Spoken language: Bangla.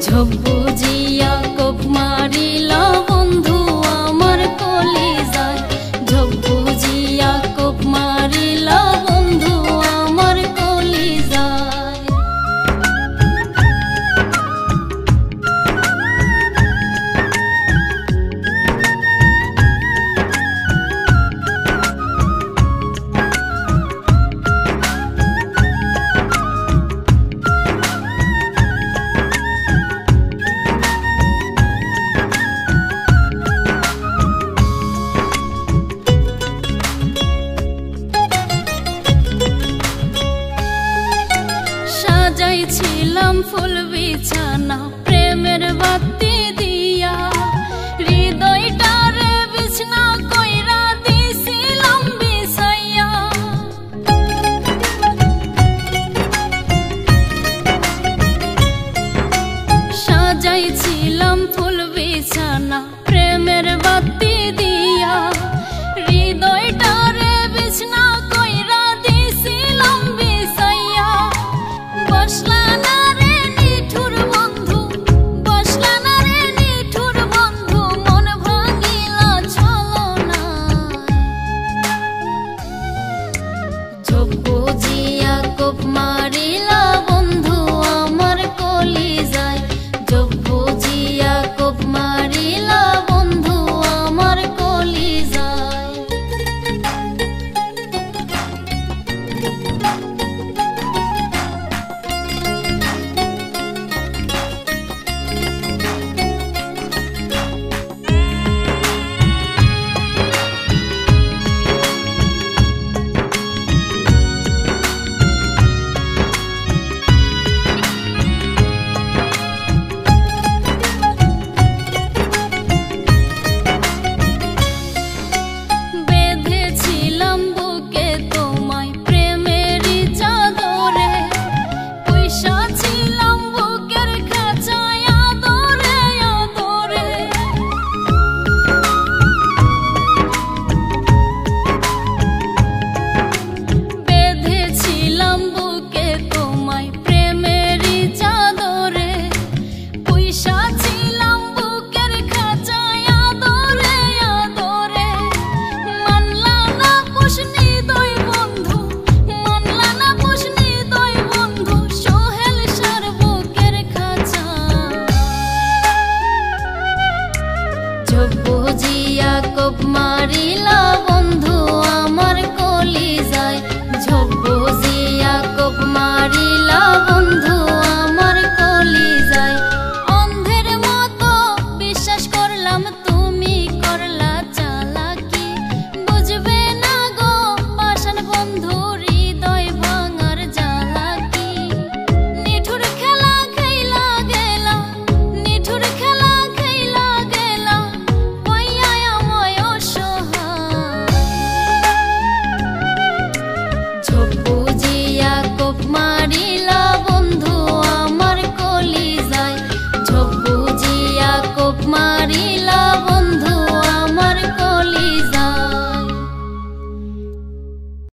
ঝোপ বুঝিয়া কোপ মারিলা বন্ধু আমার কলিজায়, ঝোপ বুঝিয়া কোপ মারিলা বন্ধু আমার কলিজায়। সাজাইছিলাম ফুল বিছানা প্রেমের বাতি দিয়া, হৃদয়টারে বিছনা কইরা দিছিলাম বিছাইয়া। সাজাইছিলাম ফুল বিছানা প্রেমের বাতি দিয়া, হৃদয়টারে বিছনা কইরা দিছিলাম বিছাইয়া। বসলা না রে নিঠুর বন্ধু, বসলা না রে নিঠুর বন্ধু, মন ভাঙিলা ছলনায়। ঝোপ বুঝিয়া কোপ মারিলা বন্ধু আমার কলিজায়, ঝোপ বুঝিয়া কোপ মারিলা বন্ধু আমার কলিজায়। বেঁধেছিলাম বুকে তোমায় প্রেমেরই চাদরে, পয়সাছিলাম বুকের খাঁচায় আদরে আদরে। বেঁধেছিলাম বুকে তোমায় প্রেমেরই চাদরে, পয়সাছিলাম বুকের খাঁচায় আদরে আদরে। মানলা না পুষনি দই বন্ধু, মানলা না পুষনি দই বন্ধু, সোহেল সার বুকের খাঁচা। ঝোপ বুঝিয়া কোপ মারি